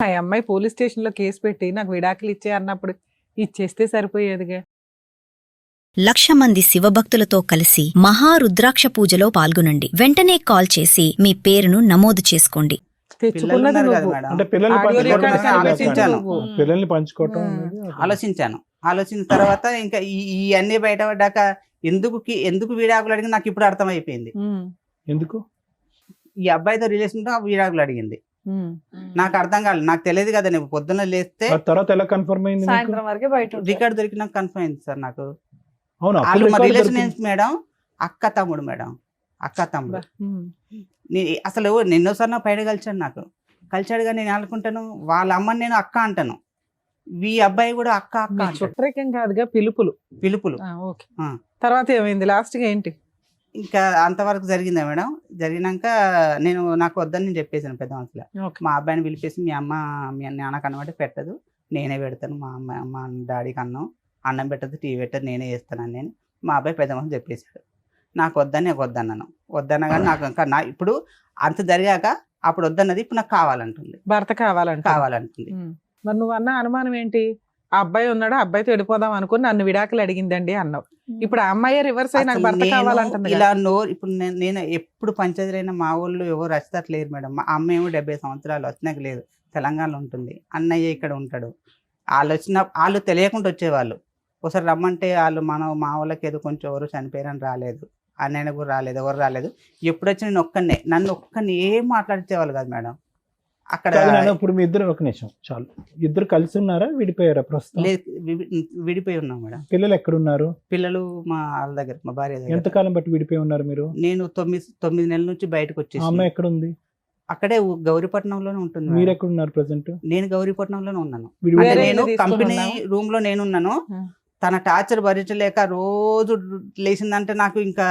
ఆ అమ్మాయి police station లో కేసు పెట్టి నాకు విడాకులు ఇచ్చే అన్నప్పుడు ఇచ్చేస్తే సరిపోయేదిగా. 1,00,000 మంది శివభక్తులతో కలిసి మహారుద్రాక్ష పూజలో పాల్గొనండి. వెంటనే కాల్ చేసి మీ పేరును నమోదు చేసుకోండి. తెచ్చుకున్నది పిల్లలు ఉన్నారు కదా నువ్వు. మేడం. అంటే పిల్లల్ని ఆడియో పంచుకోవడం రికార్డ్ అనేది కనిపించింది కాదు. నువ్వు. పిల్లల్ని పంచుకోవటం మ్మ్. అనేది ఆలోచించిన తర్వాత ఇంకా ఈ అన్ని బయటపడ్డాక ఎందుకు విడాకులు అడిగింది నాకు ఇప్పుడు అర్థమైపోయింది. ఉమ్, ఎందుకు? ఈ అబ్బాయితో రిలేషన్ తో విడాకులు అడిగింది. ఉమ్. నాకు అర్థం కాలేదు, నాకు తెలియదు కదా. నేను పొద్దున్న లేస్తే ఆ తర్వాత ఎలా కన్ఫర్మ్ అయింది మీకు? సాయంత్రం వరకే బయట ఉంటారు. రికార్డ్ దొరికి నాకు కన్ఫర్మ్ అయింది సార్. నాకు అవును, అప్పుడు వాళ్ళు మా record రిలేషన్ దొరికింది. మేడం అక్క తమ్ముడు మేడం, అక్క తమ్ముడు. ఉమ్. అసలు ఎన్నోసార్లు నా పైన కలిసాడు, నాకు కలిసాడు. కానీ నేను అనుకుంటాను వాళ్ళ అమ్మని నేను అక్క అంటాను, ఈ అబ్బాయి కూడా అక్క అక్క మీ అంటాడు. చుట్టరికం కాదుగా పిలుపులు. పిలుపులు. ఓకే. ఆ. తర్వాత ఏమైంది లాస్ట్ గా ఏంటి? ఇంకా అంతవరకు జరిగిందా మేడం. జరిగినాక నాకు వద్దని నేను చెప్పేసాను పెద్ద మనసులో. ఓకే. మా అబ్బాయిని పిలిపేసి మీ నాన్నకు అన్నమాట పెట్టదు, నేనే పెడతాను. మా డాడీకి అన్నం పెట్టదు, టీవీ పెట్టదు, నేనే చేస్తానని నేను మా అబ్బాయి పెద్ద మనసు చెప్పేశాడు. నాకు వద్దన్నాను. వద్దన్నా కానీ నాకు ఇప్పుడు అంత జరిగాక అప్పుడు వద్దన్నది ఇప్పుడు నాకు కావాలంటుంది. భర్త కావాలంటుంది. ఉమ్. మరి నువ్వు అన్న అనుమానం ఏంటి? ఆ అబ్బాయి ఉన్నాడు, ఆ అబ్బాయితో వెళ్ళిపోదాం అనుకుని నన్ను విడాకులు అడిగిందండి అన్నావు. ఇప్పుడు ఆ అమ్మాయి రివర్స్ అయ్యి నాకు అసలు భర్త నేను కావాలంటుంది ఇలా కదా. ఇప్పుడు నేను ఎప్పుడు పంచాయతీలైన మా వాళ్ళు ఎవరు రచితట్లేరు మేడం. మా అమ్మ ఏమో 70 సంవత్సరాలు వచ్చినాక లేదు, తెలంగాణలో ఉంటుంది. అన్నయ్య ఇక్కడ ఉంటాడు. వాళ్ళు తెలియకుండా వచ్చేవాళ్ళు. ఒకసారి రమ్మంటే వాళ్ళు మా వాళ్ళకి ఏదో కొంచెం ఎవరు చనిపోయారని రాలేదు, అన్నయ్య కూడా రాలేదు, ఎవరు రాలేదు. ఎప్పుడు వచ్చి నన్ను ఒక్కని ఏం మాట్లాడితేవాళ్ళు కాదు మేడం. అక్కడ కాదు నాన్న, ఇప్పుడు మీ ఇద్దరు ఒక నిమిషం చాలు. ఇద్దరు కలిసి ఉన్నారా, విడిపోయారా ప్రస్తుతం? లేదు, విడిపోయి ఉన్నాం మేడం. పిల్లలు ఎక్కడ ఉన్నారు? పిల్లలు మా వాళ్ళ దగ్గర, మా భార్య దగ్గర. ఎంతకాలం బట్టి విడిపోయి ఉన్నారు మీరు? నేను 9 నెలల నుంచి బయటకు ఆ వచ్చేసి అమ్మాయి ఎక్కడ ఉంది? అక్కడే గౌరీపట్నంలోనే ఉంటుంది మేడం. మీరు ఎక్కడ ఉన్నారు ప్రెసెంట్? నేను గౌరీపట్నంలోనే ఉన్నాను. విడిపోయి వేరే నేను ఇల్లు తీసుకొని కంపెనీ ఉన్నావా? రూమ్ లో నేనున్నాను. తన టార్చర్ భరించలేక రోజు లేచిందంటే నాకు ఇంకా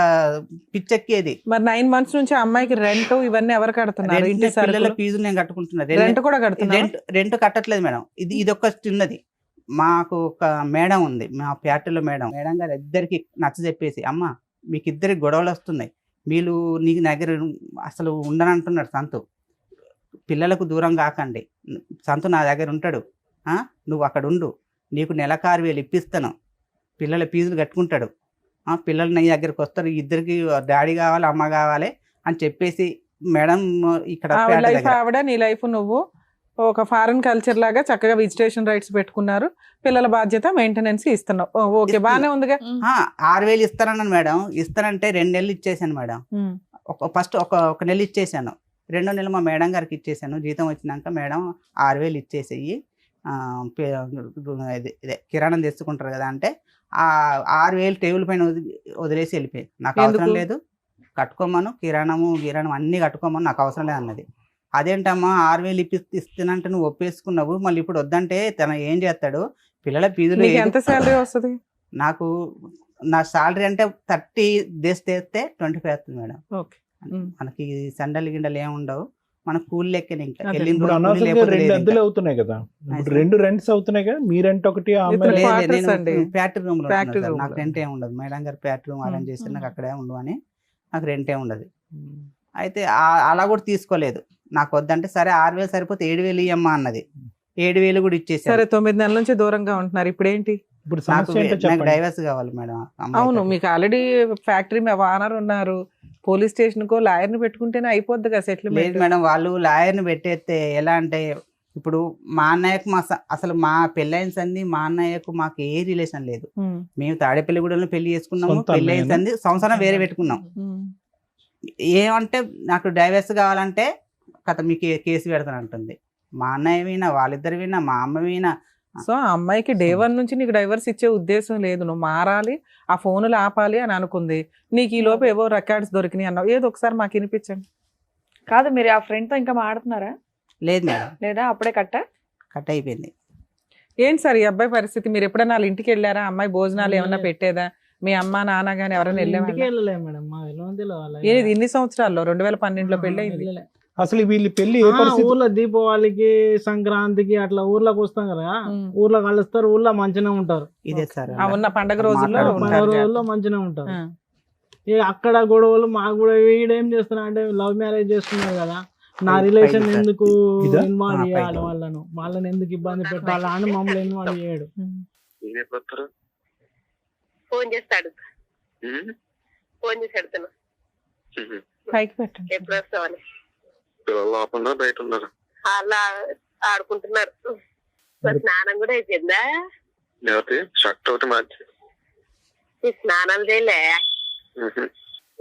పిచ్చెక్కేది. మరి 9 months నుంచి ఆ అమ్మాయికి రెంట్ ఇవన్నీ ఎవరు కడుతున్నారు? Rent ఇంటి పిల్లల సరుకులు ఫీజు నేను కట్టుకుంటున్నా. రెంట్ కూడా కడుతున్నా. Rent కట్టట్లేదు madam. ఇది ఒక చిన్నది. మాకు ఒక మేడం ఉంది, మా ఫ్యాక్టరీలో మేడం గారు ఇద్దరికి నచ్చ చెప్పేసి, అమ్మ మీకు ఇద్దరికి గొడవలు వస్తున్నాయి, నీకు దగ్గర అసలు ఉండనంటున్నాడు సంతు, పిల్లలకు దూరం కాకండి, సంతు నా దగ్గర ఉంటాడు, నువ్వు అక్కడ ఉండు, నీకు నెలకు 6,000 ఇప్పిస్తాను, పిల్లల ఫీజులు కట్టుకుంటాడు, పిల్లలు నీ దగ్గరికి వస్తారు, ఇద్దరికి డాడీ కావాలి అమ్మ కావాలి అని చెప్పేసి మేడం ఇక్కడ ఆవిడ లైఫ్ ఆవిడ, నీ లైఫ్ నువ్వు ఒక ఫారెన్ కల్చర్ లాగా చక్కగా విజిటేషన్ రైట్స్ పెట్టుకున్నారు, పిల్లల బాధ్యత మెయింటెనెన్స్ ఇస్తున్నావు. ఓకే, బానే ఉందిగా. 6,000 ఇస్తానన్నాను మేడం. ఇస్తానంటే 2 నెలలు ఇచ్చేసాను మేడం. ఫస్ట్ ఒక నెల ఇచ్చేసాను, 2వ నెల మా మేడం గారికి ఇచ్చేసాను. జీతం వచ్చినాక మేడం 6,000 ఇచ్చేసేయి, ఇదే కిరాణం తెచ్చుకుంటారు కదా అంటే, ఆ 6,000 టేబుల్ పైన వదిలేసి వెళ్ళిపోయింది. నాకు అవసరం లేదు, కట్టుకోమను, కిరాణము అన్ని కట్టుకోమను, నాకు అవసరం లేదు అన్నది. అదేంటమ్మా 6,000 ఇస్తానంటే నువ్వు ఒప్పేసుకున్నావు, మళ్ళీ ఇప్పుడు వద్దంటే తన ఏం చేస్తాడు, పిల్లల ఫీజులు. ఎంత శాలరీ వస్తుంది? నాకు నా శాలరీ అంటే 30 డేస్ చేస్తే 25 వస్తుంది మేడం. ఓకే. మనకి సండలు గిండలు ఏమి ఉండవు, మన కూలి లెక్కనే. ఇంకా ఇప్పుడు అనవసరంగా 2 అద్దెలు అవుతున్నాయి కదా, ఇప్పుడు 2 రెంట్స్ అవుతున్నాయి కదా. మీ రెంట్ ఒకటి, ఆ అమ్మాయి ఇప్పుడు rent. quarters అండి. ఫ్యాక్టరీ రూమ్ లో Factory room నాకు లో. రెంట్ ఏమి ఉండదు. మేడం గారు ఫ్యాక్టరీ రూమ్ అరేంజ్ చేస్తే నాకు అక్కడే ఉండు అని, నాకు రెంట్ ఏమి ఉండదు. అయితే అలా కూడా తీసుకోలేదు. నాకు వద్దంటే సరే 6,000 సరిపోతే 7,000 ఇయ్యమ్మా అన్నది. 7,000 కూడా ఇచ్చేసారు. సరే, 9 నెలల నుంచి దూరంగా ఉంటున్నారు, ఇప్పుడు ఏంటి? ఇప్పుడు నాకు సమస్య ఏంటో చెప్పండి. డైవర్స్ కావాలి మేడం. అవును, మీకు ఆల్రెడీ ఫ్యాక్టరీ ఓనర్ ఉన్నారు, పోలీస్ స్టేషన్ కో లాయర్ ని పెట్టుకుంటేనే అయిపోద్ది కదా లేదు సెటిల్మెంట్. మేడం, వాళ్ళు లాయర్ని పెట్టేస్తే ఎలా అంటే, ఇప్పుడు మా అన్నయ్యకు అసలు మా పెళ్ళైన సంది మా అన్నయ్యకు మాకు ఏ రిలేషన్ లేదు. మేము తాడేపల్లిగూడెంలో పెళ్లి చేసుకున్నాము, సొంత పెళ్ళైన అన్నయ్యనా? సంది సంవత్సరం వేరే పెట్టుకున్నాం. ఏమంటే నాకు డైవర్స్ కావాలంటే కథ మీకు కేసు పెడతాను అంటుంది. మా అన్నయ్య వినా, వాళ్ళిద్దరు వినా, మా అమ్మ వినా. సో ఆ అమ్మాయికి డే 1 నుంచి నీకు డైవర్స్ ఇచ్చే ఉద్దేశం లేదు, నువ్వు మారాలి, ఆ ఫోన్లు ఆపాలి అని అనుకుంది. నీకు ఈ లోపు ఏవో రికార్డ్స్ దొరికినాయి అన్నావు, ఏదో ఒకసారి మాకు వినిపించండి. కాదు, మీరు ఆ ఫ్రెండ్ తో ఇంకా మాడుతున్నారా లేదు మేడం, లేదా అప్పుడే కట్ అయిపోయింది. ఏంటి సార్ ఈ అబ్బాయి పరిస్థితి? మీరు ఎప్పుడైనా వాళ్ళ ఇంటికి వెళ్ళారా? అమ్మాయి భోజనాలు ఏమైనా పెట్టేదా? మీ అమ్మ నాన్న గానీ ఎవరైనా ఇంటికి వెళ్ళారా? వెళ్ళలే మేడం, మా ఎలాంటిలో వాళ్ళ ఏది ఇన్ని సంవత్సరాల్లో? 2012లో పెళ్ళి అయింది. వెళ్ళలే. అసలు వీళ్ళు పెళ్లి ఏ పరిస్థితి? ఊర్లో దీపావళికి సంక్రాంతికి అట్లా ఊర్లోకి వస్తాం కదా, ఊర్లో కలుస్తారు, ఊర్లో మంచిగా ఉంటారు. ఇదే సార్ ఆ ఉన్న పండగ రోజుల్లో మాట్లాడుకుంటారు. పండుగ ఉంటారు. రోజుల్లో మంచిగా ఉంటారు. ఆ. అక్కడ గొడవలు మాకు కూడా వీడేం చేస్తున్నా అంటే లవ్ మ్యారేజ్ చేసుకున్నారు కదా, నా రిలేషన్ పైన సార్. ఎందుకు ఇదా? ఇన్వాల్వ్ ఆ, చేయాలి పైన. వాళ్ళని ఎందుకు ఇబ్బంది పెట్టాలి అని మమ్మల్ని ఇన్వాల్వ్ చేయడు. ఈయన ఎప్పుడు వస్తారు? ఫోన్ చేస్తాడు, ఫోన్ చేసి అడుగుతున్నా పైకి పెట్టండి. ఎప్పుడు వస్తావని. పిల్లలు లోపల బయట ఉన్నారు. అలా ఆడుకుంటున్నారు. మరి స్నానం కూడా అయిపోయిందా? లేకపోతే షర్ట్ ఒకటి మార్చి. ఈ స్నానాలు చేయలే?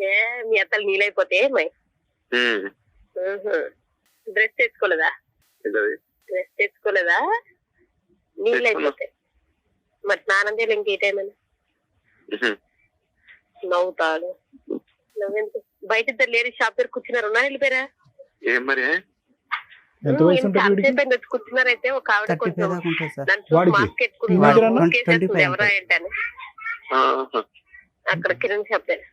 ఏ మీ అత్తలు నీళ్ళైపోతే డ్రెస్ తెచ్చుకోలేదా? డ్రెస్ తెచ్చుకోలేదా? నీళ్ళు అయిపోతాయి. మరి స్నానం చేయలే ఇంకే టైం అని నవ్వుతాడు. నవ్వెందుకు? బయట ఇద్దరు లేడీస్ షాప్ దగ్గర కూర్చున్నారు, ఉన్నా వెళ్ళిపోయారా? ఏం మరి ఎంత వయసు ఉంటుంది వీడికి? కూర్చున్నారైతే ఒక ఆవిడ 35 కొంచెం దాకా ఉంటుంది సార్. దాని వాడికి? మాస్క్ teenager అన్నా? ఎట్టుకుంది 25 ఎవరా ఏంటని అక్కడ కిరణ్ షాప్ దగ్గర.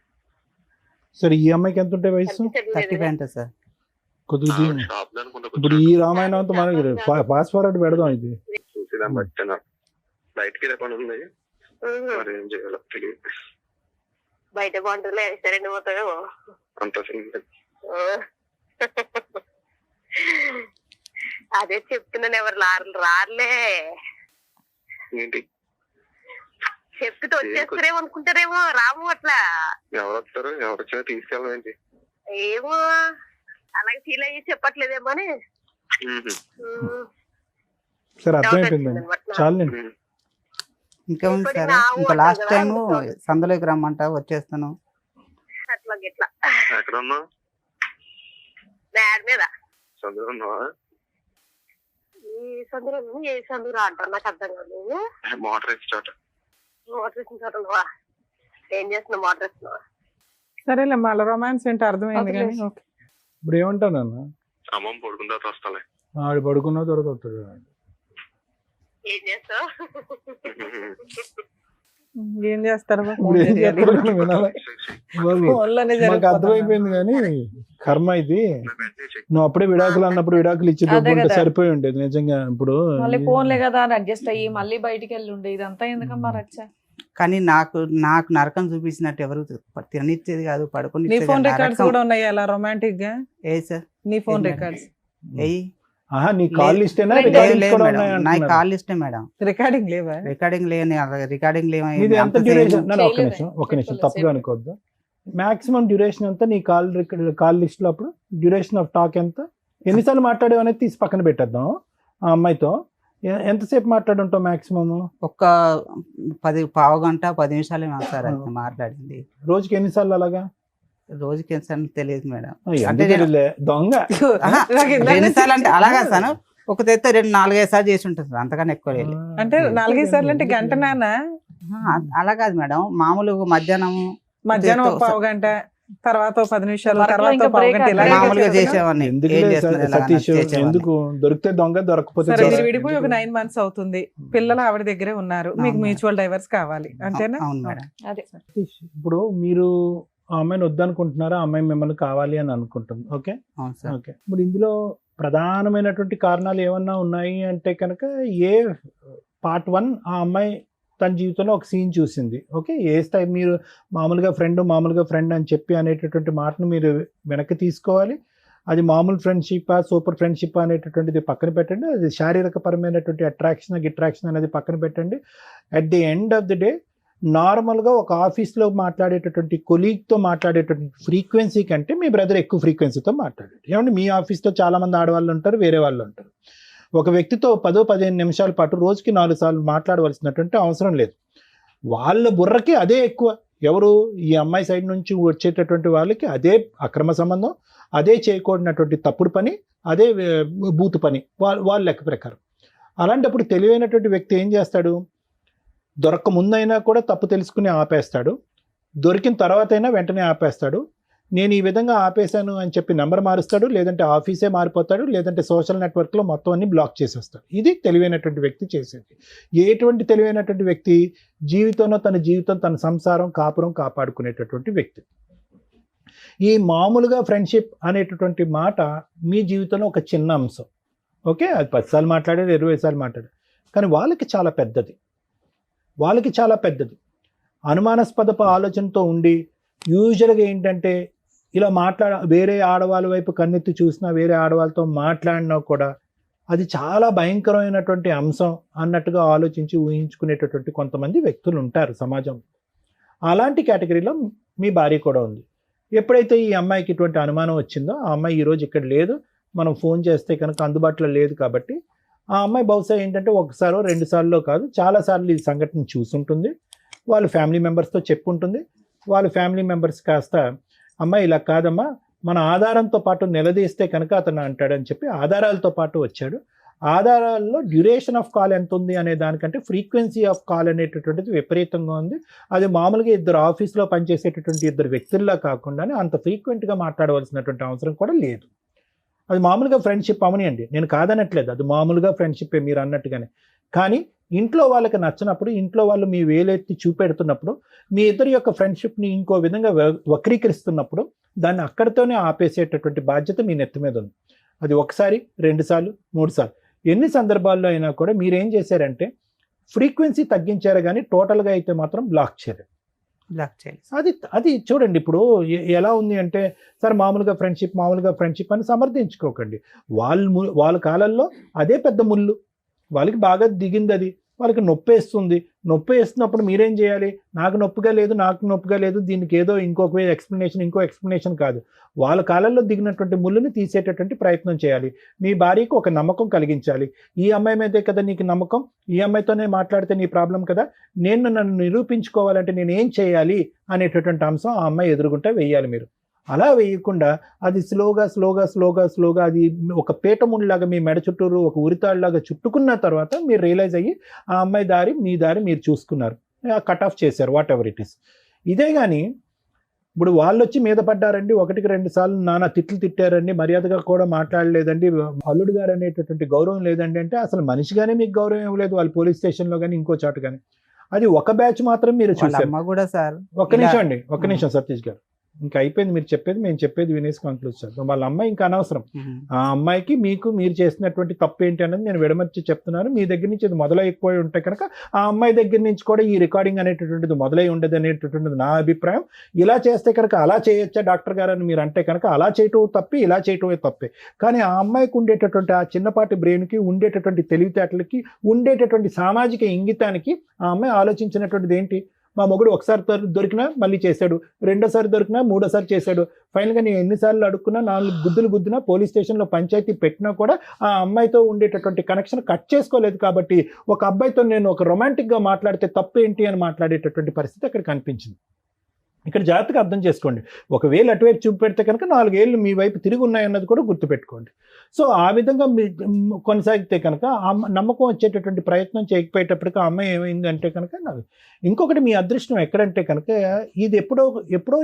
సరే ఈ అమ్మాయికి ఎంత ఉంటాయి వయసు? 35 ఉంటుంది సార్. కొద్దిగా దీన్ని- షాప్ అనుకుంటా ఇప్పుడు ఈ రామాయణం అంతా మనకి ఫాస్ట్ ఫార్వర్డ్ పెడదాం ఇది. చూసేదాన్ని బట్టి బయటకి వెళ్ళకుండా ఉంది. మరి ఏం చేయాలో తెలియదు. బయట బాగుంటుందిలే, సరే పోతాయో అంత సింగిల్. అదే చెప్తున్నాను, ఎవరు రారులే. ఏంటి చెప్తే వచ్చేస్తారేమో అనుకుంటారేమో, రాము అట్లా. ఎవరు వస్తారు? ఎవరు వచ్చినా తీసుకెళ్ళం ఏంటి? ఏమో అలాగే ఫీల్ అయ్యి చెప్పట్లేదేమో అని. సరే అర్థమైపోయిందండి, చాలండి. ఇంకా ఉంది సార్. ఇంకా లాస్ట్ టైం సందులోకి రమ్మంట, వచ్చేస్తాను. అట్లా గిట్లా ఎక్కడ ఉన్నావు? డాడ్ మీద. చదువు ఉన్నావా? ఈ సందులో ఏ సందురా అంటారు నాకు అర్థం కాదు. మోటార్ వేసి చోట. మోటార్ వేసిన చోట ఉన్నావా? ఏం చేస్తున్నావు? మోటార్ వేస్తున్నావా? సరేలే, మళ్ళీ రొమాన్స్ ఏంటో అర్థమైంది కానీ ఓకే. ఇప్పుడు ఏమంటానన్న, అమ్మమ్మ పడుకున్న తర్వాత వస్తాలే. ఆడు పడుకున్న తర్వాత వస్తాడు. ఏం చేస్తావు? ఏం చేస్తారు బాబు? ఇప్పుడు ఏం చేస్తారో మనం వినాలి బాబు. ఫోన్లోనే మాకు అర్థమైపోయింది కానీ కర్మ ఇది. నువ్వు అప్పుడే విడాకులు అన్నప్పుడు విడాకులు ఇచ్చి అదే దొబ్బుంటే కదా. సరిపోయి ఉండేది నిజంగా. ఇప్పుడు మళ్ళీ ఫోన్లే కదా అని అడ్జస్ట్ అయ్యి మళ్ళీ బయటికి వెళ్ళి ఉండే ఇదంతా ఎందుకమ్మా రచ్చ? కానీ నాకు నరకం చూపించినట్టు ఎవరు తిననిచ్చేది కాదు, పడుకొని నీ ఫోన్ రికార్డ్స్ కూడా ఉన్నాయి అలా రొమాంటిక్ గా? ఏ సార్ నీ ఫోన్ ఏంటి? రికార్డ్స్ ఏయ్ ఆహా, నీ కాల్ లిస్టేనా లేదు, రికార్డింగ్స్ లేదు కూడా మేడం, ఉన్నాయి నా అంటున్నారు. కాల్ లిస్టే మేడం. రికార్డింగ్ లేవా? రికార్డింగ్ లేని రికార్డింగ్ ఇది ఎంత డ్యూరేషన్? ఒక్క చేయలేదే. నిమిషం చెప్పలేదు, తప్పుగా అనుకోవద్దు. మాక్సిమం డ్యూరేషన్ ఎంత నీ కాల్ లిస్ట్ లో? అప్పుడు డ్యూరేషన్ ఆఫ్ టాక్ ఎంత? ఎన్నిసార్లు మాట్లాడేవి అనేది తీసి పక్కన పెట్టేద్దాం. ఆ అమ్మాయితో ఎంతసేపు మాట్లాడుంటావు మాక్సిమం? ఒక్క 10 గంట 10 నిమిషాలు సార్ అది మాట్లాడింది. రోజుకి ఎన్నిసార్లు అలాగా? రోజుకి ఎన్నిసార్లు తెలియదు మేడం. ఎంత అంటే నేను- తెలియలే, దొంగ. ఆహా, నాకు ఇందాక ఎన్నిసార్లు అంటే అలాగా సార్, ఒక తెత్తే 2-4-5 సార్లు చేసి ఉంటుంది సార్, అంతకన్నా ఎక్కువ లేదు. అంటే 4-5 సార్లు అంటే గంట నాన్న? అలా కాదు మేడం, మామూలుగా మధ్యాహ్నం ఒక పావు గంట, తర్వాత 10 నిమిషాలు, వర్క్లో తర్వాత ఇంకా పావు break గంట, ఇలాగే మామూలుగా చేసేది కదా? చేసేవాడిని. ఎందుకు ఏం లేదు చేస్తున్నారు ఇలాగ సతీష్, చేసేవాడిని. ఎందుకు దొరికితే దొంగ, దొరకపోతే సరే, దొంగ. మీరు విడిపోయి ఒక 9 months అవుతుంది, పిల్లలు ఆవిడ దగ్గరే ఉన్నారు, మీకు అవును. మ్యూచువల్ డైవర్స్ కావాలి అంతేనా? అవును మేడం. అదే సతీష్, ఇప్పుడు మీరు ఆ అమ్మాయిని వద్దనుకుంటున్నారా, ఆ అమ్మాయి మిమ్మల్ని కావాలి అని అనుకుంటుంది, ఓకే అవును సార్. ఓకే. ఇప్పుడు ఇందులో ప్రధానమైనటువంటి కారణాలు ఏమన్నా ఉన్నాయి అంటే కనుక, ఏ పార్ట్ 1 ఆ అమ్మాయి తన జీవితంలో ఒక సీన్ చూసింది, ఓకే. ఏ స్థాయి మీరు మామూలుగా ఫ్రెండ్ అని చెప్పి అనేటటువంటి మాటను మీరు వెనక్కి తీసుకోవాలి. అది మామూలు ఫ్రెండ్షిప్, సూపర్ ఫ్రెండ్షిప్ అనేటటువంటిది పక్కన పెట్టండి. అది శారీరకపరమైనటువంటి అట్రాక్షన్ అనేది పక్కన పెట్టండి. At the end of the day నార్మల్గా ఒక ఆఫీస్లో మాట్లాడేటటువంటి కొలీగ్తో మాట్లాడేటటువంటి ఫ్రీక్వెన్సీ కంటే మీ బ్రదర్ ఎక్కువ ఫ్రీక్వెన్సీతో మాట్లాడాడు. ఏమంటే మీ ఆఫీస్లో చాలామంది ఆడవాళ్ళు ఉంటారు, వేరే వాళ్ళు ఉంటారు. ఒక వ్యక్తితో 10-15 నిమిషాల పాటు రోజుకి 4 సార్లు మాట్లాడవలసినటువంటి అవసరం లేదు. వాళ్ళ బుర్రకి అదే ఎక్కువ. ఎవరు? ఈ అమ్మాయి సైడ్ నుంచి వచ్చేటటువంటి వాళ్ళకి అదే అక్రమ సంబంధం, అదే చేయకూడనటువంటి తప్పుడు పని, అదే బూతు పని వాళ్ళ లెక్క ప్రకారం. అలాంటప్పుడు తెలివైనటువంటి వ్యక్తి ఏం చేస్తాడు? దొరక్క ముందైనా కూడా తప్పు తెలుసుకుని ఆపేస్తాడు, దొరికిన తర్వాత అయినా వెంటనే ఆపేస్తాడు. నేను ఈ విధంగా ఆపేశాను అని చెప్పి నెంబర్ మారుస్తాడు, లేదంటే ఆఫీసే మారిపోతాడు, లేదంటే సోషల్ నెట్వర్క్లో మొత్తం అన్ని బ్లాక్ చేసేస్తాడు. ఇది తెలివైనటువంటి వ్యక్తి చేసేది. ఎటువంటి తెలివైనటువంటి వ్యక్తి? జీవితంలో తన సంసారం, కాపురం కాపాడుకునేటటువంటి వ్యక్తి. ఈ మామూలుగా ఫ్రెండ్షిప్ అనేటటువంటి మాట మీ జీవితంలో ఒక చిన్న అంశం, ఓకే. అది 10 సార్లు మాట్లాడారు, 20 సార్లు మాట్లాడారు, కానీ వాళ్ళకి చాలా పెద్దది. అనుమానాస్పద ఆలోచనతో ఉండి యూజువల్గా ఏంటంటే ఇలా వేరే ఆడవాళ్ళ వైపు కన్నెత్తి చూసినా, వేరే ఆడవాళ్ళతో మాట్లాడినా కూడా అది చాలా భయంకరమైనటువంటి అంశం అన్నట్టుగా ఆలోచించి ఊహించుకునేటటువంటి కొంతమంది వ్యక్తులు ఉంటారు సమాజం. అలాంటి కేటగిరీలో మీ భార్య కూడా ఉంది. ఎప్పుడైతే ఈ అమ్మాయికి ఇటువంటి అనుమానం వచ్చిందో, ఆ అమ్మాయి ఈరోజు ఇక్కడ లేదు, మనం ఫోన్ చేస్తే కనుక అందుబాటులో లేదు కాబట్టి ఆ అమ్మాయి బహుశా ఏంటంటే ఒకసారో 2 సార్లు కాదు, చాలాసార్లు ఈ సంఘటన చూసుంటుంది. వాళ్ళ ఫ్యామిలీ మెంబర్స్తో చెప్పుంటుంది. వాళ్ళ ఫ్యామిలీ మెంబర్స్ కాస్త అమ్మాయి ఇలా కాదమ్మా, మన ఆధారంతో పాటు నిలదీస్తే కనుక అతను అంటాడని చెప్పి ఆధారాలతో పాటు వచ్చాడు. ఆధారాల్లో డ్యూరేషన్ ఆఫ్ కాల్ ఎంత ఉంది అనే దానికంటే ఫ్రీక్వెన్సీ ఆఫ్ కాల్ అనేటటువంటిది విపరీతంగా ఉంది. అది మామూలుగా ఇద్దరు ఆఫీస్లో పనిచేసేటటువంటి ఇద్దరు వ్యక్తుల్లా కాకుండానే అంత ఫ్రీక్వెంట్గా మాట్లాడవలసినటువంటి అవసరం కూడా లేదు. అది మామూలుగా ఫ్రెండ్షిప్ అవనియండి, నేను కాదనట్లేదు, అది మామూలుగా ఫ్రెండ్షిప్పే మీరు అన్నట్టుగానే. కానీ ఇంట్లో వాళ్ళకి నచ్చినప్పుడు, ఇంట్లో వాళ్ళు మీ వేలెత్తి చూపెడుతున్నప్పుడు, మీ ఇద్దరి యొక్క ఫ్రెండ్షిప్ని ఇంకో విధంగా వక్రీకరిస్తున్నప్పుడు దాన్ని అక్కడితోనే ఆపేసేటటువంటి బాధ్యత మీ నెత్తి మీద ఉంది. అది 1 సారి 2 సార్లు 3 సార్లు ఎన్ని సందర్భాల్లో అయినా కూడా మీరేం చేశారంటే ఫ్రీక్వెన్సీ తగ్గించారు, కానీ టోటల్గా అయితే మాత్రం బ్లాక్ చేయరు. బ్లాక్ చేయాలి. అది చూడండి, ఇప్పుడు ఎలా ఉంది అంటే సార్ మామూలుగా ఫ్రెండ్షిప్ అని సమర్థించుకోకండి. వాళ్ళ కాలంలో అదే పెద్ద ముళ్ళు, వాళ్ళకి బాగా దిగింది, అది వాళ్ళకి నొప్పి వేస్తున్నప్పుడు మీరేం చేయాలి? నాకు నొప్పిగా లేదు, దీనికి ఏదో ఇంకో ఎక్స్ప్లెనేషన్ కాదు. వాళ్ళ కాలంలో దిగినటువంటి ముళ్ళుని తీసేటటువంటి ప్రయత్నం చేయాలి. మీ భార్యకు ఒక నమ్మకం కలిగించాలి. ఈ అమ్మాయి మీదే కదా నీకు నమ్మకం, ఈ అమ్మాయితోనే మాట్లాడితే నీ ప్రాబ్లం కదా, నన్ను నిరూపించుకోవాలంటే నేను ఏం చేయాలి అనేటటువంటి అంశం ఆ అమ్మాయి ఎదురుగుంటే వేయాలి. మీరు అలా వేయకుండా అది స్లోగా అది ఒక పీటముడిలాగా మీ మెడ చుట్టూరు ఒక ఉరితాడులాగా చుట్టుకున్న తర్వాత మీరు రియలైజ్ అయ్యి ఆ అమ్మాయి దారి మీ దారి మీరు చూసుకున్నారు, కట్ ఆఫ్ చేశారు, వాట్ ఎవర్ ఇట్ ఈస్. ఇదే కానీ ఇప్పుడు వాళ్ళు వచ్చి మీద పడ్డారండి, 1కి 2 సార్లు నానా తిట్లు తిట్టారండి, మర్యాదగా కూడా మాట్లాడలేదండి, అల్లుడు గారు అనేటటువంటి గౌరవం లేదండి అంటే అసలు మనిషిగానే మీకు గౌరవం ఇవ్వలేదు వాళ్ళు పోలీస్ స్టేషన్లో కానీ ఇంకో చోట కానీ. అది ఒక బ్యాచ్ మాత్రం మీరు చూసారు. అమ్మ కూడా సార్ ఒక్క నిమిషం సతీష్ గారు, ఇంకా అయిపోయింది మీరు చెప్పేది, మేము చెప్పేది వినేసి కంక్లూడ్ చేద్దాం. వాళ్ళ అమ్మాయి ఇంకా అనవసరం. ఆ అమ్మాయికి మీరు చేసినటువంటి తప్పు ఏంటి అనేది నేను విడమర్చి చెప్తున్నాను. మీ దగ్గర నుంచి ఇది మొదలైపోయి ఉంటే కనుక ఆ అమ్మాయి దగ్గర నుంచి కూడా ఈ రికార్డింగ్ అనేటటువంటిది మొదలై ఉండదు అనేటటువంటిది నా అభిప్రాయం. ఇలా చేస్తే కనుక అలా చేయొచ్చా డాక్టర్ గారు అని మీరు అంటే కనుక అలా చేయటం తప్పి, ఇలా చేయటమే తప్పే. కానీ ఆ అమ్మాయికి ఉండేటటువంటి ఆ చిన్నపాటి బ్రెయిన్కి, ఉండేటటువంటి తెలివితేటలకి, ఉండేటటువంటి సామాజిక ఇంగితానికి ఆ అమ్మాయి ఆలోచించినటువంటిది ఏంటి? మా మొగుడు ఒకసారి దొరికినా మళ్ళీ చేశాడు, రెండోసారి దొరికినా మూడోసారి చేశాడు, ఫైనల్గా నేను ఎన్నిసార్లు అడుక్కున్నా 4 గుద్దులు గుద్దినా పోలీస్ స్టేషన్లో పంచాయతీ పెట్టినా కూడా ఆ అమ్మాయితో ఉండేటటువంటి కనెక్షన్ కట్ చేసుకోలేదు. కాబట్టి ఒక అబ్బాయితో నేను ఒక రొమాంటిక్గా మాట్లాడితే తప్పు ఏంటి అని మాట్లాడేటటువంటి పరిస్థితి అక్కడ కనిపించింది. ఇక్కడ జాగ్రత్తగా అర్థం చేసుకోండి. ఒకవేళ అటువైపు చూపెడితే కనుక 4 ఏళ్ళు మీ వైపు తిరిగి ఉన్నాయన్నది కూడా గుర్తుపెట్టుకోండి. సో ఆ విధంగా మీ కొనసాగితే కనుక నమ్మకం వచ్చేటటువంటి ప్రయత్నం చేయకపోయేటప్పటికి ఆ అమ్మాయి ఏమైందంటే కనుక ఇంకొకటి మీ అదృష్టం ఎక్కడంటే కనుక ఇది ఎప్పుడో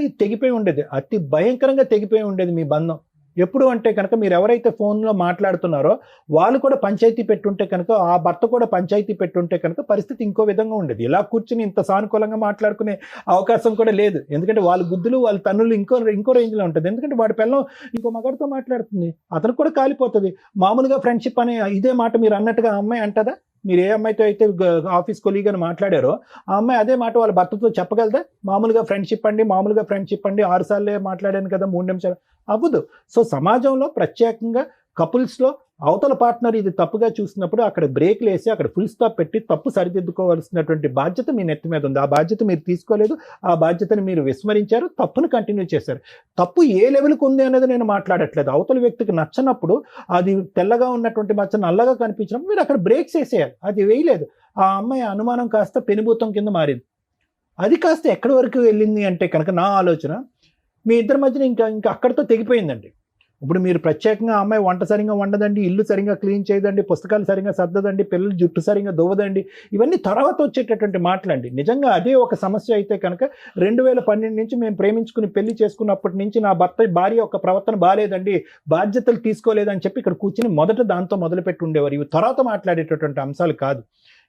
ఇది తెగిపోయి ఉండేది, అతి భయంకరంగా తెగిపోయి ఉండేది మీ బంధం. ఎప్పుడు అంటే కనుక మీరు ఎవరైతే ఫోన్లో మాట్లాడుతున్నారో వాళ్ళు కూడా పంచాయతీ పెట్టుంటే కనుక, ఆ భర్త కూడా పంచాయతీ పెట్టుంటే కనుక పరిస్థితి ఇంకో విధంగా ఉండేది. ఇలా కూర్చుని ఇంత సానుకూలంగా మాట్లాడుకునే అవకాశం కూడా లేదు. ఎందుకంటే వాళ్ళ గుద్దులు వాళ్ళ తన్నులు ఇంకో రేంజ్లో ఉంటుంది. ఎందుకంటే వాడి పిల్లం ఇంకో మగాడితో మాట్లాడుతుంది, అతను కూడా కాలిపోతుంది. మామూలుగా ఫ్రెండ్షిప్ అనే ఇదే మాట మీరు అన్నట్టుగా ఆ అమ్మాయి అంటదా? మీరు ఏ అమ్మాయితో అయితే ఆఫీస్ కొలీగ్ అని మాట్లాడారో ఆ అమ్మాయి అదే మాట వాళ్ళ భర్తతో చెప్పగలదా? మామూలుగా ఫ్రెండ్షిప్ అండి 6 సార్లే మాట్లాడాను కదా 3 నిమిషాలు అవ్వదు. సో సమాజంలో ప్రత్యేకంగా కపుల్స్లో అవతల పార్ట్నర్ ఇది తప్పుగా చూసినప్పుడు అక్కడ బ్రేక్లు వేసి అక్కడ ఫుల్ స్టాప్ పెట్టి తప్పు సరిదిద్దుకోవాల్సినటువంటి బాధ్యత మీ నెత్తి మీద ఉంది. ఆ బాధ్యత మీరు తీసుకోలేదు, ఆ బాధ్యతను మీరు విస్మరించారు, తప్పును కంటిన్యూ చేశారు. తప్పు ఏ లెవెల్కి ఉంది అనేది నేను మాట్లాడట్లేదు. అవతల వ్యక్తికి నచ్చనప్పుడు, అది తెల్లగా ఉన్నటువంటి మచ్చ నల్లగా కనిపించినప్పుడు మీరు అక్కడ బ్రేక్స్ వేసేయాలి. అది వేయలేదు. ఆ అమ్మాయి అనుమానం కాస్త పెనుభూతం కింద మారింది. అది కాస్త ఎక్కడి వరకు వెళ్ళింది అంటే కనుక నా ఆలోచన మీ ఇద్దరి మధ్యన ఇంకా అక్కడితో తెగిపోయిందండి. ఇప్పుడు మీరు ప్రత్యేకంగా అమ్మాయి వంట సరిగా వండదండి, ఇల్లు సరిగా క్లీన్ చేయదండి, పుస్తకాలు సరిగా సర్దదండి, పిల్లలు జుట్టు సరిగా దువ్వదండి, ఇవన్నీ తర్వాత వచ్చేటటువంటి మాటలండి. నిజంగా అదే ఒక సమస్య అయితే కనుక 2012 నుంచి మేము ప్రేమించుకుని పెళ్లి చేసుకున్నప్పటి నుంచి నా భార్య యొక్క ప్రవర్తన బాగాలేదండి, బాధ్యతలు తీసుకోలేదని చెప్పి ఇక్కడ కూర్చుని మొదట దాంతో మొదలుపెట్టి ఉండేవారు. ఇవి తర్వాత మాట్లాడేటటువంటి అంశాలు కాదు.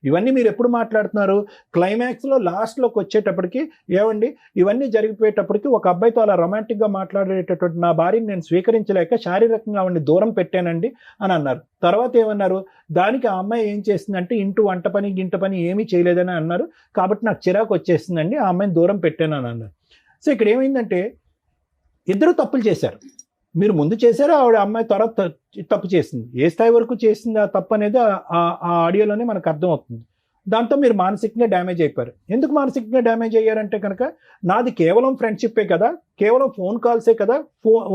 ఇవన్నీ మీరు ఎప్పుడు మాట్లాడుతున్నారు? క్లైమాక్స్లో లాస్ట్లోకి వచ్చేటప్పటికి ఏమండి ఇవన్నీ జరిగిపోయేటప్పటికి ఒక అబ్బాయితో అలా రొమాంటిక్గా మాట్లాడేటటువంటి నా భార్యని నేను స్వీకరించలేక శారీరకంగా ఆవిడని దూరం పెట్టానండి అని అన్నారు. తర్వాత ఏమన్నారు? దానికి ఆ అమ్మాయి ఏం చేసిందంటే ఇంటూ వంట పని గింట పని ఏమీ చేయలేదని అన్నారు. కాబట్టి నాకు చిరాకు వచ్చేసిందండి, ఆ అమ్మాయిని దూరం పెట్టాను అని అన్నారు. సో ఇక్కడ ఏమైందంటే ఇద్దరు తప్పులు చేశారు. మీరు ముందు చేశారు, ఆవిడ అమ్మాయి తర్వాత తప్పు చేసింది. ఏ స్థాయి వరకు చేసింది ఆ తప్పు అనేది ఆ ఆడియోలోనే మనకు అర్థం అవుతుంది. దాంతో మీరు మానసికంగా డ్యామేజ్ అయిపోయారు. ఎందుకు మానసికంగా డ్యామేజ్ అయ్యారంటే కనుక నాది కేవలం ఫ్రెండ్షిప్పే కదా, కేవలం ఫోన్ కాల్సే కదా,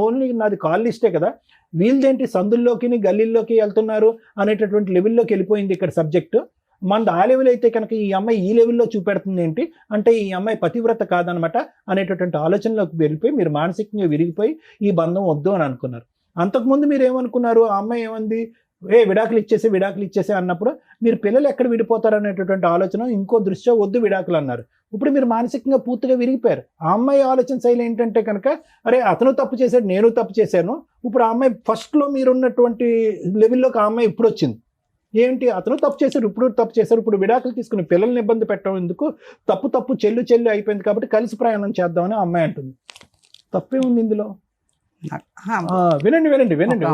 ఓన్లీ నాది కాల్ లిస్టే కదా, వీళ్ళదేంటి సందుల్లోకి గల్లీల్లోకి వెళ్తున్నారు అనేటటువంటి లెవెల్లోకి వెళ్ళిపోయింది ఇక్కడ సబ్జెక్టు. మనది ఆ లెవెల్ అయితే కనుక ఈ అమ్మాయి ఈ లెవెల్లో చూపెడుతుంది ఏంటి అంటే ఈ అమ్మాయి పతివ్రత కాదనమాట అనేటటువంటి ఆలోచనలోకి వెళ్ళిపోయి మీరు మానసికంగా విరిగిపోయి ఈ బంధం వద్దు అని అనుకున్నారు. అంతకుముందు మీరు ఏమనుకున్నారు, ఆ అమ్మాయి ఏమంది, విడాకులు ఇచ్చేసే అన్నప్పుడు మీరు పిల్లలు ఎక్కడ విడిపోతారు అనేటటువంటి ఆలోచన, ఇంకో దృష్ట్యా వద్దు విడాకులు అన్నారు. ఇప్పుడు మీరు మానసికంగా పూర్తిగా విరిగిపోయారు. ఆ అమ్మాయి ఆలోచన శైలి ఏంటంటే కనుక అరే అతను తప్పు చేశాడు, నేను తప్పు చేశాను. ఇప్పుడు ఆ అమ్మాయి ఫస్ట్లో మీరున్నటువంటి లెవెల్లోకి ఆ అమ్మాయి ఇప్పుడు వచ్చింది. ఏంటి, అతను తప్పు చేశారు, ఇప్పుడు తప్పు చేశారు, ఇప్పుడు విడాకులు తీసుకుని పిల్లల్ని ఇబ్బంది పెట్టడం ఎందుకు, తప్పు చెల్లు అయిపోయింది కాబట్టి కలిసి ప్రయాణం చేద్దామని అమ్మాయి అంటుంది. తప్పే ఉంది ఇందులో. వినండి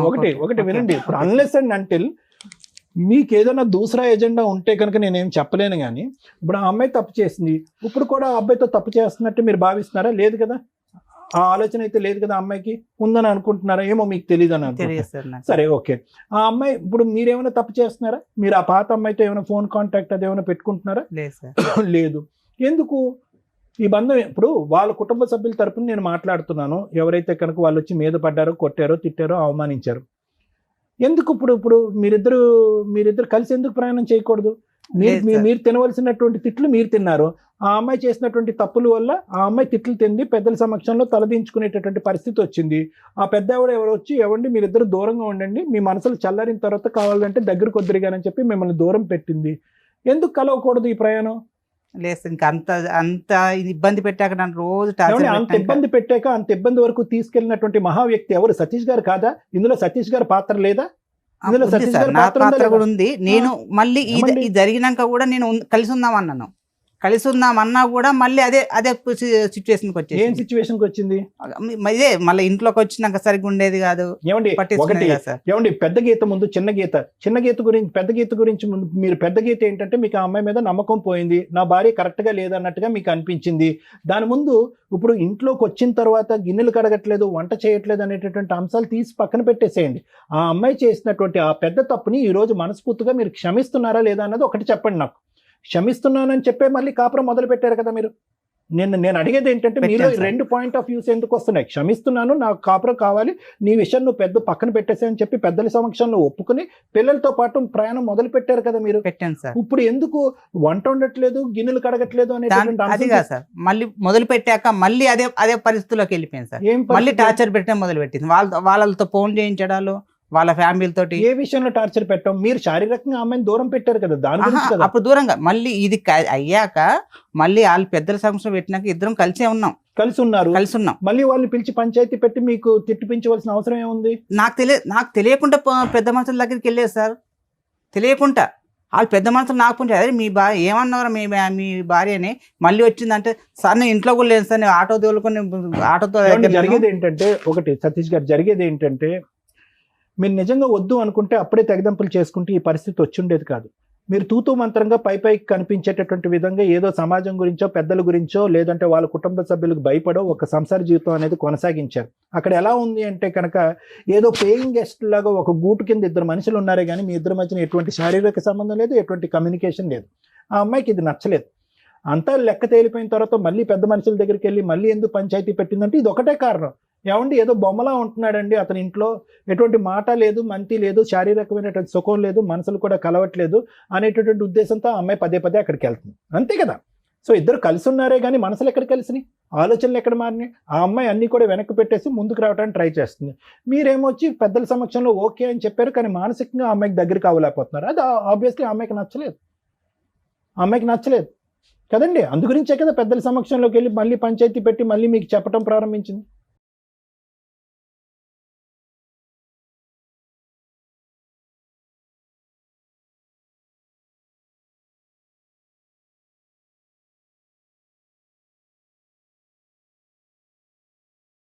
ఒకటి వినండి. ఇప్పుడు అన్లెస్ అండ్ అంటిల్ మీకు ఏదైనా దూసరా ఎజెండా ఉంటే కనుక నేనేం చెప్పలేను. కానీ ఇప్పుడు ఆ అమ్మాయి తప్పు చేసింది, ఇప్పుడు కూడా ఆ అబ్బాయితో తప్పు చేస్తున్నట్టు మీరు భావిస్తున్నారా? లేదు కదా, ఆ ఆలోచన అయితే లేదు కదా. అమ్మాయికి ఉందని అనుకుంటున్నారా? ఏమో మీకు తెలియదు అని అనుకుంటున్నారు. సరే ఓకే, ఆ అమ్మాయి ఇప్పుడు మీరేమైనా తప్పు చేస్తున్నారా? మీరు ఆ పాత అమ్మాయితో ఏమైనా ఫోన్ కాంటాక్ట్ అది ఏమైనా పెట్టుకుంటున్నారా? లేదు. ఎందుకు ఈ బంధం? ఇప్పుడు వాళ్ళ కుటుంబ సభ్యుల తరపున నేను మాట్లాడుతున్నాను. ఎవరైతే కనుక వాళ్ళు వచ్చి మీద పడ్డారో, కొట్టారో, తిట్టారో, అవమానించారు, ఎందుకు ఇప్పుడు మీరిద్దరు కలిసి ఎందుకు ప్రయాణం చేయకూడదు? మీరు తినవలసినటువంటి తిట్లు మీరు తిన్నారు. ఆ అమ్మాయి చేసినటువంటి తప్పుల వల్ల ఆ అమ్మాయి తిట్లు తింది, పెద్దల సమక్షంలో తలదించుకునేటటువంటి పరిస్థితి వచ్చింది. ఆ పెద్ద ఎవరు వచ్చి ఎవండి మీరిద్దరు దూరంగా ఉండండి, మీ మనసులు చల్లారిన తర్వాత కావాలంటే దగ్గరకు వద్దురుగానని చెప్పి మిమ్మల్ని దూరం పెట్టింది. ఎందుకు కలవకూడదు ఈ ప్రయాణం? లేదు, ఇంకా అంత ఇబ్బంది పెట్టాక నన్ను రోజు అంత ఇబ్బంది పెట్టాక అంత ఇబ్బంది వరకు తీసుకెళ్ళినటువంటి మహా వ్యక్తి ఎవరు? సతీష్ గారు కాదా? ఇందులో సతీష్ గారి పాత్ర లేదా? ఇందులో సతీష్ గారి పాత్ర కూడా ఉంది. నేను మళ్ళీ ఇది జరిగినాక కూడా నేను కలిసి ఉందామన్నా కూడా మళ్ళీ అదే సిచ్యువేషన్కి వచ్చేది. ఏం సిచ్యువేషన్కి వచ్చింది? ఇదే మళ్ళీ ఇంట్లోకి వచ్చినాక సరిగ్గా ఉండేది కాదు. ఏమండి పెద్ద గీత ముందు చిన్న గీత గురించి పెద్ద గీత గురించి ముందు మీరు పెద్ద గీత ఏంటంటే మీకు ఆ అమ్మాయి మీద నమ్మకం పోయింది, నా భార్య కరెక్ట్ గా లేదన్నట్టుగా మీకు అనిపించింది. దాని ముందు ఇప్పుడు ఇంట్లోకి వచ్చిన తర్వాత గిన్నెలు కడగట్లేదు, వంట చేయట్లేదు అనేటటువంటి అంశాలు తీసి పక్కన పెట్టేసేయండి. ఆ అమ్మాయి చేసినటువంటి ఆ పెద్ద తప్పుని ఈ రోజు మనస్ఫూర్తిగా మీరు క్షమిస్తున్నారా లేదా అన్నది ఒకటి చెప్పండి నాకు. క్షమిస్తున్నానని చెప్పే మళ్ళీ కాపురం మొదలు పెట్టారు కదా మీరు. నేను అడిగేది ఏంటంటే మీరు రెండు పాయింట్ ఆఫ్ వ్యూస్ ఎందుకు వస్తున్నాయి? క్షమిస్తున్నాను, నాకు కాపురం కావాలి, నీ విషయం నువ్వు పెద్ద పక్కన పెట్టేసాయని చెప్పి పెద్దల సమక్షంలో ఒప్పుకుని పిల్లలతో పాటు ప్రయాణం మొదలు పెట్టారు కదా మీరు. పెట్టాను సార్. ఇప్పుడు ఎందుకు వంట ఉండట్లేదు, గిన్నెలు కడగట్లేదు అనేది సార్. మళ్ళీ మొదలు పెట్టాక మళ్ళీ అదే పరిస్థితిలోకి వెళ్ళిపోయింది సార్. మళ్ళీ టార్చర్ పెట్టడం మొదలు పెట్టింది. వాళ్ళతో ఫోన్ చేయించడాలు, వాళ్ళ ఫ్యామిలీతో. ఏ విషయంలో టార్చర్ పెట్టాం? మీరు శారీరకంగా అమ్మాయిని దూరం పెట్టారు కదా, దాని గురించి కదా. అప్పుడు దూరంగా మళ్ళీ ఇది అయ్యాక మళ్ళీ వాళ్ళు పెద్దల సమస్య పెట్టినాక ఇద్దరం కలిసి ఉన్నాం. మళ్ళీ వాళ్ళని పిలిచి పంచాయతీ పెట్టి మీకు తిట్టిపించవలసిన అవసరం ఏముంది? నాకు తెలియకుండా పెద్ద మనుషుల దగ్గరికి వెళ్ళేది సార్. తెలియకుండా వాళ్ళు పెద్ద మనుషులు నాకు పుంచారు, అదే మీ భార్య ఏమన్నారు, మీ భార్యని మళ్ళీ వచ్చిందంటే సార్ నేను ఇంట్లో కూడా లేదు సార్, నేను ఆటో తోలుకొని ఆటోతో. జరిగేది ఏంటంటే ఒకటి సతీష్ గారు, జరిగేది ఏంటంటే మీరు నిజంగా వద్దు అనుకుంటే అప్పుడే తెగదంపులు చేసుకుంటే ఈ పరిస్థితి వచ్చిండేది కాదు. మీరు తూతూ మంత్రంగా పైకి కనిపించేటటువంటి విధంగా ఏదో సమాజం గురించో, పెద్దల గురించో, లేదంటే వాళ్ళ కుటుంబ సభ్యులకు భయపడో ఒక సంసార జీవితం అనేది కొనసాగించారు. అక్కడ ఎలా ఉంది అంటే కనుక ఏదో పేయింగ్ గెస్ట్ లాగా ఒక గూటు కింద ఇద్దరు మనుషులు ఉన్నారే కానీ మీ ఇద్దరి మధ్యన ఎటువంటి శారీరక సంబంధం లేదు, ఎటువంటి కమ్యూనికేషన్ లేదు. ఆ అమ్మాయికి ఇది నచ్చలేదు. అంతా లెక్క తేలిపోయిన తర్వాత మళ్ళీ పెద్ద మనుషుల దగ్గరికి వెళ్ళి మళ్ళీ ఎందుకు పంచాయతీ పెట్టిందంటే ఇది ఒకటే కారణం. ఏమండి ఏదో బొమ్మలా ఉంటున్నాడండి అతని ఇంట్లో, ఎటువంటి మాట లేదు, మంతి లేదు, శారీరకమైనటువంటి సుఖం లేదు, మనసులు కూడా కలవట్లేదు అనేటటువంటి ఉద్దేశంతో ఆ అమ్మాయి పదే అక్కడికి వెళ్తుంది. అంతే కదా. సో ఇద్దరు కలిసి ఉన్నారే కానీ మనసులు ఎక్కడ కలిసినాయి, ఆలోచనలు ఎక్కడ మారినాయి? ఆ అమ్మాయి అన్నీ కూడా వెనక్కి పెట్టేసి ముందుకు రావడానికి ట్రై చేస్తుంది. మీరేమొచ్చి పెద్దల సమక్షంలో ఓకే అని చెప్పారు కానీ మానసికంగా ఆ అమ్మాయికి దగ్గరికి అవ్వలేకపోతున్నారు. అది ఆబ్వియస్లీ ఆ అమ్మాయికి నచ్చలేదు కదండి. అందుగురించే కదా పెద్దల సమక్షంలోకి వెళ్ళి మళ్ళీ పంచాయతీ పెట్టి మళ్ళీ మీకు చెప్పడం ప్రారంభించింది.